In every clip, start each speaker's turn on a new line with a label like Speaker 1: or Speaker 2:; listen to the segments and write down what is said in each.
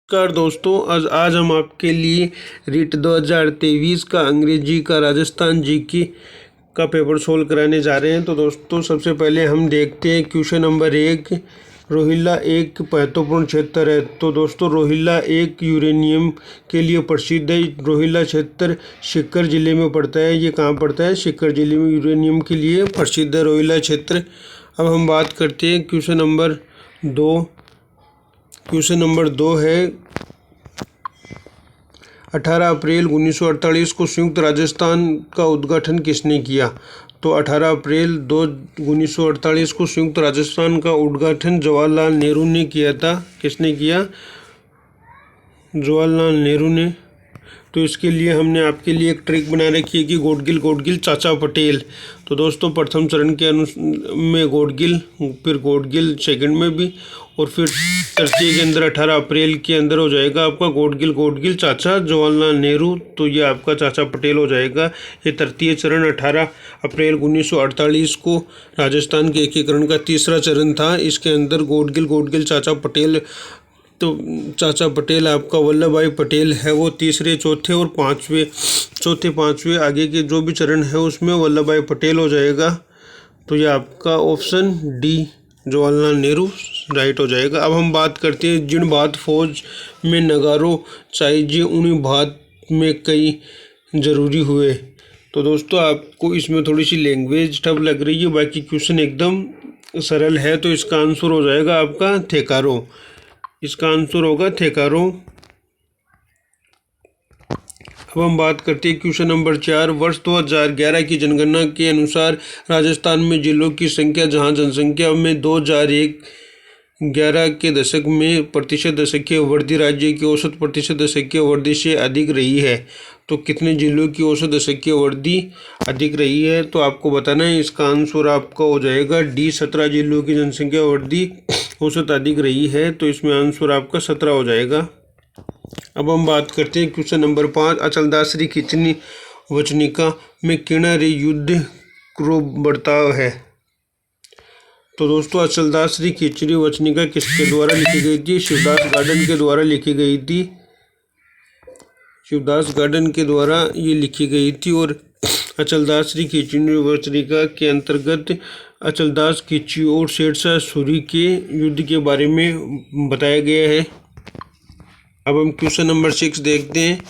Speaker 1: नमस्कार दोस्तों, आज हम आपके लिए रीट 2023 का अंग्रेजी का राजस्थान जीके का पेपर सोल्व कराने जा रहे हैं। तो दोस्तों सबसे पहले हम देखते हैं क्वेश्चन नंबर 1। रोहिल्ला एक महत्वपूर्ण क्षेत्र है। तो दोस्तों रोहिल्ला एक यूरेनियम के लिए प्रसिद्ध है। रोहिल्ला क्षेत्र सीकर जिले में पड़ता है। ये कहाँ पड़ता है? सीकर जिले में यूरेनियम के लिए प्रसिद्ध है रोहिल्ला क्षेत्र। अब हम बात करते हैं क्वेश्चन नंबर 2। क्वेश्चन नंबर 2 है 18 अप्रैल 1948 को संयुक्त राजस्थान का उद्घाटन किसने किया? तो 18 अप्रैल 1948 को संयुक्त राजस्थान का उद्घाटन जवाहरलाल नेहरू ने किया था। किसने किया? जवाहरलाल नेहरू ने। तो इसके लिए हमने आपके लिए एक ट्रिक बना रखी है कि गोडगिल चाचा पटेल। तो दोस्तों प्रथम चरण के में गोडगिल, फिर गोडगिल सेकंड में भी, और फिर तृतीय के अंदर 18 अप्रैल के अंदर हो जाएगा आपका गोडगिल चाचा जवाहरलाल नेहरू। तो ये आपका चाचा पटेल हो जाएगा। ये तृतीय चरण 18 अप्रैल 1948 को राजस्थान के एकीकरण का तीसरा चरण था। इसके अंदर गोडगिल चाचा पटेल, तो चाचा पटेल आपका वल्लभ भाई पटेल है वो तीसरे, चौथे और पाँचवें आगे के जो भी चरण है उसमें वल्लभ भाई पटेल हो जाएगा। तो ये आपका option D Jawaharlal Nehru right हो जाएगा। अब हम बात करते हैं जिन भात फौज में नगारों चाहिए उन्हीं भात में कई जरूरी हुए। तो दोस्तों आपको इसमें थोड़ी सी लैंग्वेज टफ लग रही है, बाकी क्वेश्चन एकदम सरल है। तो इसका आंसर हो जाएगा आपका थेकारो। इसका आंसर होगा थेकारो। अब हम बात करते हैं क्वेश्चन नंबर 4। वर्ष 2011 की जनगणना के अनुसार राजस्थान में जिलों की संख्या, जहां जनसंख्या में 2011 के दशक में प्रतिशत दशकीय वृद्धि राज्य की औसत प्रतिशत दशकीय वृद्धि से अधिक रही है। तो कितने जिलों की औसत दशकीय वृद्धि अधिक रही है? तो आपको बताना है। इसका आंसर आपका हो जाएगा डी 17 जिलों की जनसंख्या वृद्धि औसत अधिक रही है। तो इसमें आंसर आपका 17 हो जाएगा। अब हम बात करते हैं क्वेश्चन नंबर 5। अचलदासरी खिचनी वचनिका में किणा रे युद्ध क्रो बर्ताव है। तो दोस्तों अचलदासरी खिचड़ी वचनिका किसके द्वारा लिखी गई थी? शिवदास गार्डन के द्वारा लिखी गई थी। शिवदास गार्डन के द्वारा ये लिखी गई थी। और अचलदासरी खिचड़ी वचनिका के अंतर्गत अचलदास खिची और शेरशाह सूरी के युद्ध के बारे में बताया गया है। अब हम क्वेश्चन नंबर 6 देखते हैं।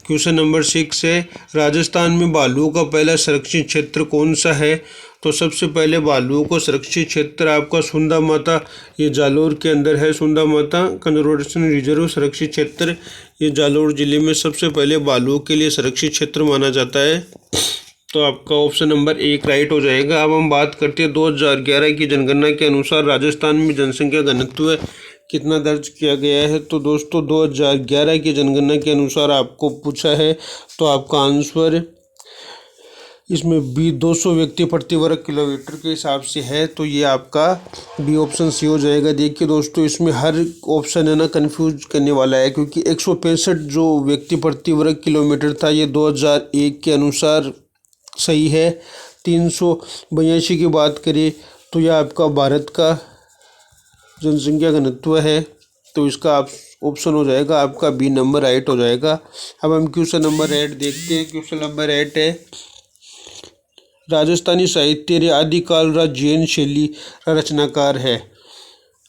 Speaker 1: क्वेश्चन नंबर 6 है राजस्थान में भालुओं का पहला संरक्षित क्षेत्र कौन सा है? तो सबसे पहले भालुओं को संरक्षित क्षेत्र आपका सुंदा माता, ये जालोर के अंदर है। सुंदा माता कंजर्वेशन रिजर्व संरक्षित क्षेत्र, ये जालोर जिले में सबसे पहले भालुओं के लिए संरक्षित क्षेत्र माना जाता है। तो आपका ऑप्शन नंबर 1 राइट हो जाएगा। अब हम बात करते हैं 2011 की जनगणना के अनुसार राजस्थान में जनसंख्या घनत्व कितना दर्ज किया गया है? तो दोस्तों 2011 की जनगणना के अनुसार आपको पूछा है, तो आपका आंसर इसमें बी 200 व्यक्ति प्रति वर्ग किलोमीटर के हिसाब से है। तो ये आपका बी ऑप्शन सी हो जाएगा। देखिए दोस्तों इसमें हर ऑप्शन है ना कंफ्यूज करने वाला है, क्योंकि 165 जो व्यक्ति प्रति वर्ग किलोमीटर था ये 2001 के अनुसार सही है। 382 की बात करें तो यह आपका भारत का जनसंख्या घनत्व है। तो इसका आप ऑप्शन हो जाएगा आपका बी नंबर राइट हो जाएगा। अब हम क्वेश्चन नंबर 8 देखते हैं। क्वेश्चन नंबर 8 है राजस्थानी साहित्य रे आदिकाल रा जैन शैली का रचनाकार है।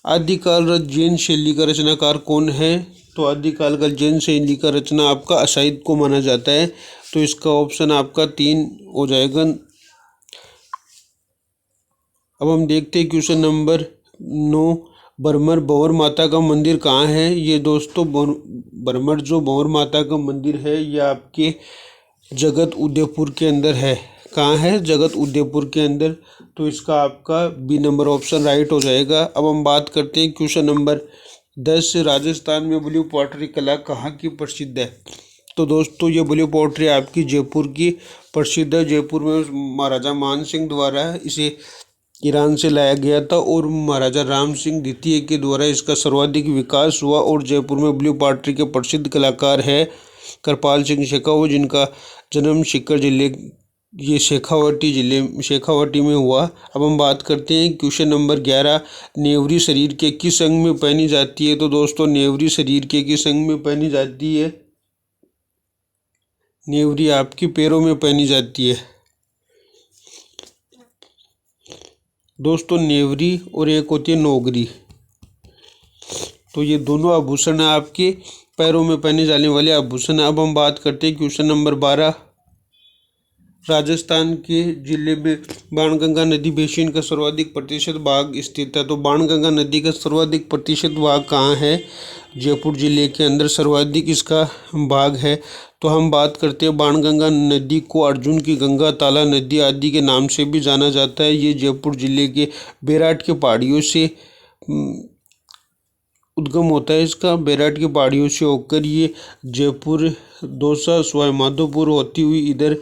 Speaker 1: आदिकाल रा जैन शैली का रचनाकार कौन है? तो आदिकाल का जैन शैली का रचना आपका असाहित को माना जाता है। तो इसका ऑप्शन आपका 3 हो जाएगा। अब हम देखते हैं क्वेश्चन नंबर 9। बरमर भंवर माता का मंदिर कहाँ है? ये दोस्तों बरमर जो भंवर माता का मंदिर है ये आपके जगत उदयपुर के अंदर है। कहाँ है? जगत उदयपुर के अंदर। तो इसका आपका बी नंबर ऑप्शन राइट हो जाएगा। अब हम बात करते हैं क्वेश्चन नंबर 10। राजस्थान में ब्लू पॉटरी कला कहाँ की प्रसिद्ध है? तो दोस्तों ये ब्लू पॉटरी आपकी जयपुर की प्रसिद्ध है। जयपुर में महाराजा मान सिंह द्वारा इसे ईरान से लाया गया था और महाराजा राम सिंह द्वितीय के द्वारा इसका सर्वाधिक विकास हुआ। और जयपुर में ब्लू पॉटरी के प्रसिद्ध कलाकार है कृपाल सिंह शेखावत, जिनका जन्म सीकर जिले ये शेखावाटी में हुआ। अब हम बात करते हैं क्वेश्चन नंबर 11, नेवरी शरीर के किस अंग में पहनी जाती है। तो दोस्तों नेवरी शरीर के किस अंग में पहनी जाती है? नेवरी आपकी पैरों में पहनी जाती है दोस्तों, नेवरी, और एक होती है नौगरी। तो ये दोनों आभूषण आपके पैरों में पहने जाने वाले आभूषण। अब हम बात करते हैं क्वेश्चन नंबर 12, राजस्थान के जिले में बाणगंगा नदी बेसिन का सर्वाधिक प्रतिशत भाग स्थित है। तो बाणगंगा नदी का सर्वाधिक प्रतिशत भाग कहाँ है? जयपुर जिले के अंदर सर्वाधिक इसका भाग है। तो हम बात करते हैं बाणगंगा नदी को अर्जुन की गंगा, ताला नदी आदि के नाम से भी जाना जाता है। ये जयपुर जिले के बैराट के पहाड़ियों से उद्गम होता है। इसका बैराट की पहाड़ियों से होकर ये जयपुर, दौसा, सवाई माधोपुर होती हुई इधर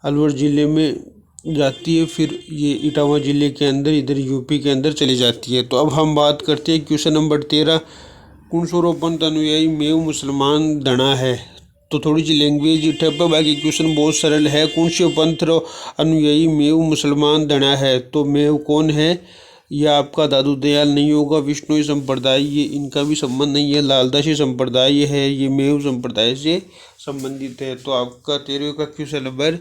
Speaker 1: अलवर ज़िले में जाती है, फिर ये इटावा ज़िले के अंदर इधर यूपी के अंदर चली जाती है। तो अब हम बात करते हैं क्वेश्चन नंबर 13, कुणसोरो पंथ अनुयायी मेव मुसलमान धना है। तो थोड़ी सी लैंग्वेज ठप्पा, बाकी क्वेश्चन बहुत सरल है। कुणसो पंथ अनुयायी मेव मुसलमान धना है। तो मेव कौन है? यह आपका दादू दयाल नहीं होगा, विष्णुई संप्रदाय, ये इनका भी संबंध नहीं है। लालदासी संप्रदाय है, ये मेव संप्रदाय से संबंधित है। तो आपका 13वीं का क्वेश्चन नंबर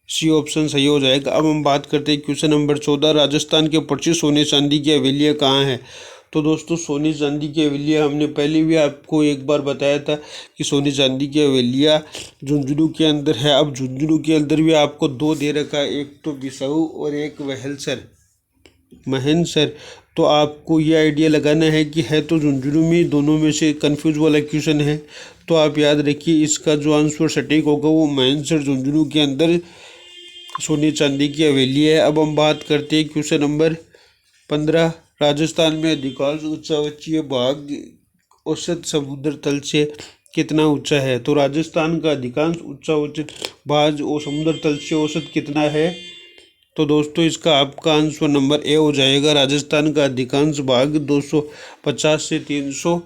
Speaker 1: सी ऑप्शन सही हो जाएगा। अब हम बात करते हैं क्वेश्चन नंबर 14, राजस्थान के प्रसिद्ध सोने चांदी की हवेलियाँ कहाँ हैं। तो दोस्तों सोने चांदी की हवेलियाँ हमने पहले भी आपको एक बार बताया था कि सोने चांदी की हवेलियाँ झुंझुनू के अंदर है। अब झुंझुनू के अंदर भी आपको दो दे रखा है, एक तो बिसाऊ और एक महेंद्र। तो आपको ये आइडिया लगाना है कि है तो झुंझुनू में, दोनों में से कंफ्यूज वाला क्वेश्चन है। तो आप याद रखिए इसका जो आंसर सटीक होगा वो महेंद्र झुंझुनू के अंदर सोने चांदी की हवेली है। अब हम बात करते हैं क्वेश्चन नंबर 15, राजस्थान में अधिकांश उच्चावचीय भाग औसत समुद्र तल से कितना ऊंचा है। तो राजस्थान का अधिकांश उच्चावचित भाग और समुद्र तल से औसत कितना है। तो दोस्तों इसका आपका आंसर नंबर ए हो जाएगा। राजस्थान का अधिकांश भाग 250 से 300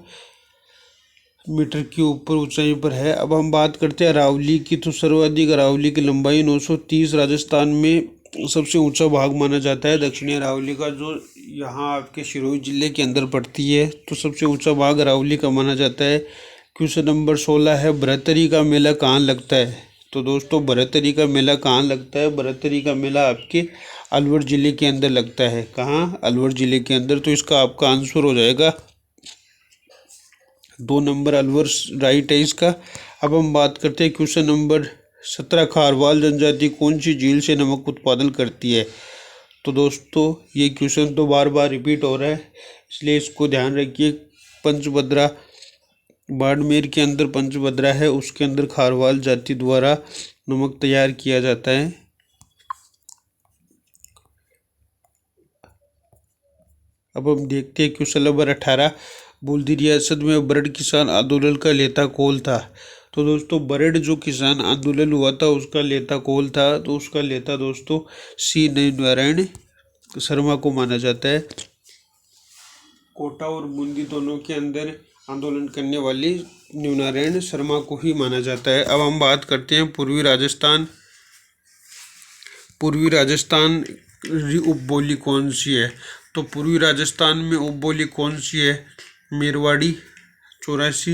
Speaker 1: मीटर के ऊपर ऊंचाई पर है। अब हम बात करते हैं अरावली की। तो सर्वाधिक अरावली की लंबाई 930 राजस्थान में सबसे ऊंचा भाग माना जाता है। दक्षिणी अरावली का जो यहाँ आपके सिरोही जिले के अंदर पड़ती है, तो सबसे ऊंचा भाग अरावली का माना जाता है। क्वेश्चन नंबर 16 है, बरहत्तरी का मेला कहाँ लगता है। तो दोस्तों बरहत्तरी का मेला कहाँ लगता है? बरहत्तरी का मेला आपके अलवर ज़िले के अंदर लगता है। कहाँ? अलवर ज़िले के अंदर। तो इसका आपका आंसर हो जाएगा 2 नंबर अलवर राइट है इसका। अब हम बात करते हैं क्वेश्चन नंबर 17, खारवाल जनजाति कौन सी झील से नमक उत्पादन करती है। तो दोस्तों ये क्वेश्चन तो बार बार रिपीट हो रहा है, इसलिए इसको ध्यान रखिए। पंचभद्रा, बाड़मेर के अंदर पंचभद्रा है, उसके अंदर खारवाल जाति द्वारा नमक तैयार किया जाता है। अब हम देखते हैं क्वेश्चन नंबर 18, बूंदी रियासत में बरड किसान आंदोलन का लेता कौल था। तो दोस्तों बरड जो किसान आंदोलन हुआ था उसका लेता कौल था, तो उसका लेता दोस्तों सी नारायण शर्मा को माना जाता है। कोटा और बूंदी दोनों के अंदर आंदोलन करने वाली नारायण शर्मा को ही माना जाता है। अब हम बात करते हैं पूर्वी राजस्थान उपबोली कौन सी है। तो पूर्वी राजस्थान में उपबोली कौन सी है? मेरवाड़ी, चौरासी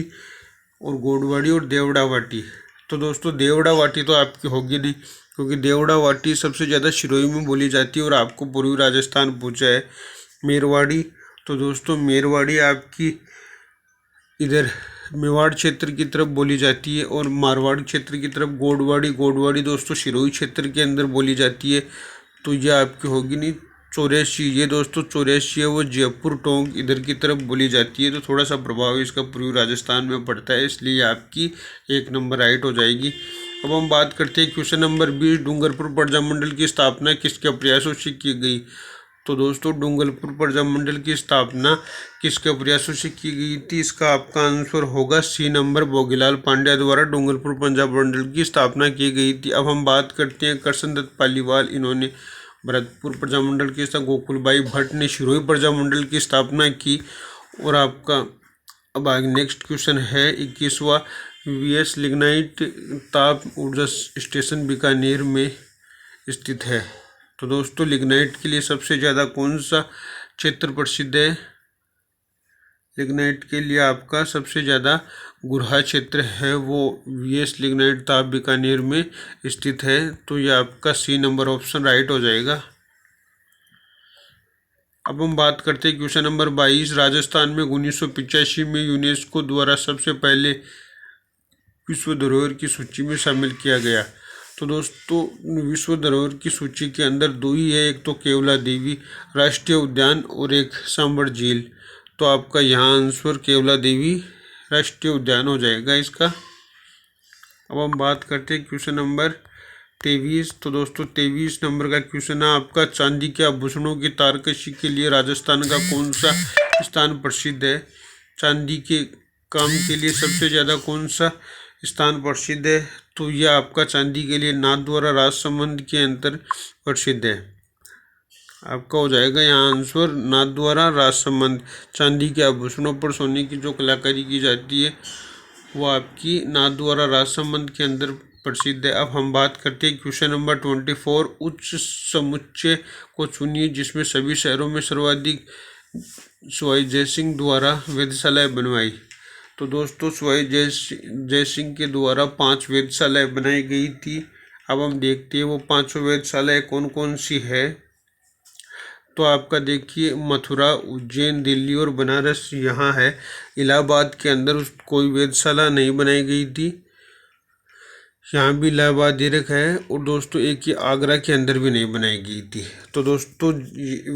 Speaker 1: और गोडवाड़ी और देवड़ा वाटी। तो दोस्तों देवड़ा वाटी तो आपकी होगी नहीं, क्योंकि देवड़ा वाटी सबसे ज़्यादा सिरोही में बोली जाती है और आपको पूर्वी राजस्थान पूछा है। मेरवाड़ी, तो दोस्तों मेरवाड़ी आपकी इधर मेवाड़ क्षेत्र की तरफ बोली जाती है, और मारवाड़ क्षेत्र की तरफ गोडवाड़ी दोस्तों सिरोही क्षेत्र के अंदर बोली जाती है। तो यह आपकी होगी नहीं। चौरासी, ये दोस्तों चौरासी है वो जयपुर टोंक इधर की तरफ बोली जाती है। तो थोड़ा सा प्रभाव इसका पूर्वी राजस्थान में पड़ता है, इसलिए आपकी 1 नंबर राइट हो जाएगी। अब हम बात करते हैं क्वेश्चन नंबर 20, डूंगरपुर प्रजामंडल की स्थापना किसके प्रयासों से की गई। तो दोस्तों डूंगरपुर प्रजामंडल की स्थापना किसके प्रयासों से की गई थी? इसका आपका आंसर होगा सी नंबर, भोगीलाल पांड्या द्वारा डूंगरपुर प्रजामंडल की स्थापना की गई थी। अब हम बात करते हैं करसन दत्त पालीवाल, इन्होंने भरतपुर प्रजामंडल की स्थापना, गोकुलबाई भट्ट ने सिरोही प्रजामंडल की स्थापना की। और आपका अब आगे नेक्स्ट क्वेश्चन है 21वां, वीएस लिग्नाइट ताप ऊर्जा स्टेशन बीकानेर में स्थित है। तो दोस्तों लिग्नाइट के लिए सबसे ज़्यादा कौन सा क्षेत्र प्रसिद्ध है? लिग्नाइट के लिए आपका सबसे ज़्यादा गुरहा क्षेत्र है वो वीएस लिग्नाइट ताप बीकानेर में स्थित है। तो ये आपका सी नंबर ऑप्शन राइट हो जाएगा। अब हम बात करते हैं क्वेश्चन नंबर 22। राजस्थान में 1985 में यूनेस्को द्वारा सबसे पहले विश्व धरोहर की सूची में शामिल किया गया। तो दोस्तों विश्व धरोहर की सूची के अंदर दो ही है, एक तो केवला देवी राष्ट्रीय उद्यान और एक सांबर झील। तो आपका यहाँ आंसर केवला देवी राष्ट्रीय उद्यान हो जाएगा इसका। अब हम बात करते हैं क्वेश्चन नंबर 23। तो दोस्तों 23 नंबर का क्वेश्चन है आपका, चांदी के आभूषणों की तारकशी के लिए राजस्थान का कौन सा स्थान प्रसिद्ध है? चांदी के काम के लिए सबसे ज़्यादा कौन सा स्थान प्रसिद्ध है? तो यह आपका चांदी के लिए नाथद्वारा राजसमंद के अंतर प्रसिद्ध है। आपका हो जाएगा यहाँ आंसर नाथद्वारा राजसमंद। चांदी के आभूषणों पर सोने की जो कलाकारी की जाती है वो आपकी नाथद्वारा राजसमंद के अंदर प्रसिद्ध है। अब हम बात करते हैं क्वेश्चन नंबर 24। उच्च समुच्चय को चुनिए जिसमें सभी शहरों में सर्वाधिक सवाई जय सिंह द्वारा वेधशालाएँ बनवाई। तो दोस्तों सवाई जय सिंह के द्वारा 5 वेधशालाएँ बनाई गई थी। अब हम देखते हैं वो 5 वेधशालाएँ कौन कौन सी है। तो आपका देखिए मथुरा, उज्जैन, दिल्ली और बनारस यहाँ है। इलाहाबाद के अंदर कोई वेधशाला नहीं बनाई गई थी, यहाँ भी इलाहाबाद दे रखा है। और दोस्तों एक ही आगरा के अंदर भी नहीं बनाई गई थी। तो दोस्तों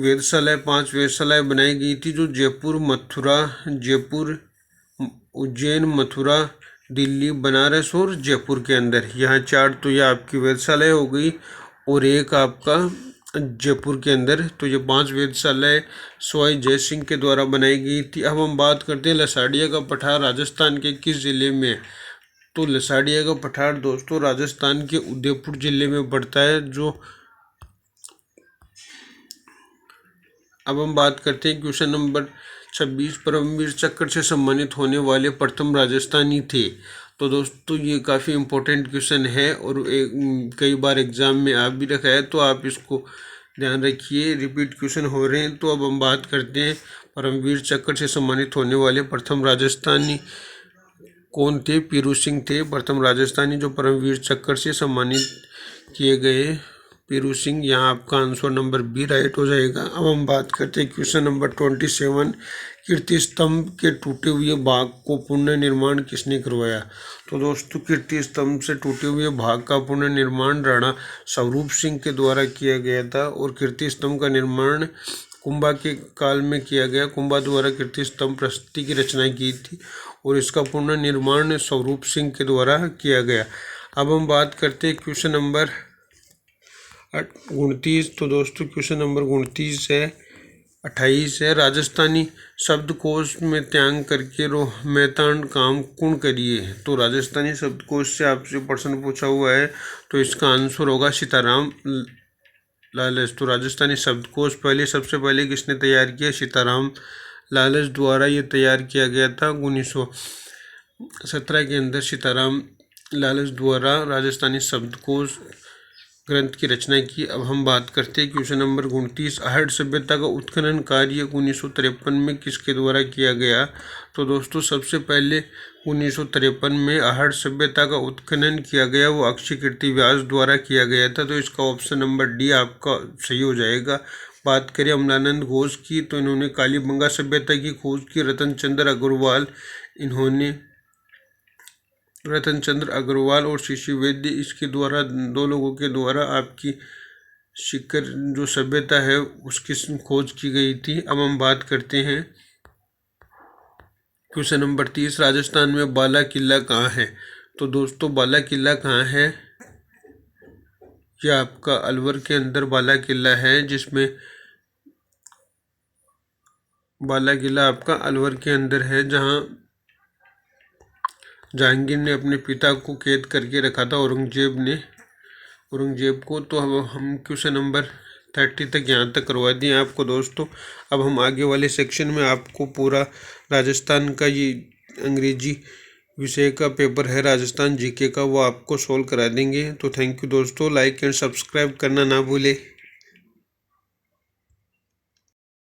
Speaker 1: वेधशालाएँ 5 वेधशालाएँ बनाई गई थी जो जयपुर, उज्जैन, मथुरा, दिल्ली, बनारस और जयपुर के अंदर। यहाँ 4 तो ये आपकी वेधशालाएँ हो गई और एक आपका जयपुर के अंदर। तो ये 5 वेधशालाएँ सवाई जय सिंह के द्वारा बनाई गई थी। अब हम बात करते हैं लसाड़िया का पठार राजस्थान के किस जिले में? तो लसाड़िया का पठार दोस्तों राजस्थान के उदयपुर जिले में पड़ता है। अब हम बात करते हैं क्वेश्चन नंबर 26। परमवीर चक्र से सम्मानित होने वाले प्रथम राजस्थानी थे। तो दोस्तों ये काफ़ी इम्पोर्टेंट क्वेश्चन है और कई बार एग्जाम में आ भी रखा है, तो आप इसको ध्यान रखिए, रिपीट क्वेश्चन हो रहे हैं। तो अब हम बात करते हैं परमवीर चक्र से सम्मानित होने वाले प्रथम राजस्थानी कौन थे? पीरू सिंह थे प्रथम राजस्थानी जो परमवीर चक्र से सम्मानित किए गए। पीरू सिंह, यहाँ आपका आंसर नंबर बी राइट हो जाएगा। अब हम बात करते हैं क्वेश्चन नंबर 27। कीर्ति स्तंभ के टूटे हुए भाग को पुनर्निर्माण किसने करवाया? तो दोस्तों कीर्ति स्तंभ से टूटे हुए भाग का पुनर्निर्माण राणा स्वरूप सिंह के द्वारा किया गया था। और कीर्ति स्तंभ का निर्माण कुंभा के काल में किया गया। कुंभा द्वारा कीर्ति स्तंभ प्रस्तुति की रचना की थी और इसका पुनर्निर्माण स्वरूप सिंह के द्वारा किया गया। अब हम बात करते हैं क्वेश्चन नंबर 29। तो दोस्तों क्वेश्चन नंबर 28 है, राजस्थानी शब्दकोश में त्याग करके मैतान काम कुण करिए। तो राजस्थानी शब्दकोश से आपसे प्रश्न पूछा हुआ है, तो इसका आंसर होगा सीताराम लालच। तो राजस्थानी शब्दकोश सबसे पहले किसने तैयार किया? सीताराम लालच द्वारा ये तैयार किया गया था 1917 के अंदर। सीताराम लालच द्वारा राजस्थानी शब्दकोश ग्रंथ की रचना की। अब हम बात करते हैं क्वेश्चन नंबर 29। आहड़ सभ्यता का उत्खनन कार्य 1953 में किसके द्वारा किया गया? तो दोस्तों सबसे पहले 1953 में आहड़ सभ्यता का उत्खनन किया गया, वो अक्षय कीर्ति व्यास द्वारा किया गया था। तो इसका ऑप्शन नंबर डी आपका सही हो जाएगा। बात करें अमलानंद घोष की, तो इन्होंने कालीबंगा सभ्यता की खोज की। रतन चंद्र अग्रवाल और शिशि वैद्य, इसके द्वारा 2 लोगों के द्वारा आपकी शिखर जो सभ्यता है उसकी खोज की गई थी। अब हम बात करते हैं क्वेश्चन नंबर 30। राजस्थान में बाला किला कहाँ है? तो दोस्तों बाला किला कहाँ है? यह आपका अलवर के अंदर बाला किला है, जिसमें बाला किला आपका अलवर के अंदर है, जहाँ जहांगीर ने अपने पिता को कैद करके रखा था औरंगजेब को। तो अब हम क्वेश्चन नंबर 30 तक यहाँ तक करवा दिए आपको दोस्तों। अब हम आगे वाले सेक्शन में आपको पूरा राजस्थान का ये अंग्रेजी विषय का पेपर है राजस्थान जीके का, वो आपको सोल्व करा देंगे। तो थैंक यू दोस्तों, लाइक एंड सब्सक्राइब करना ना भूलें।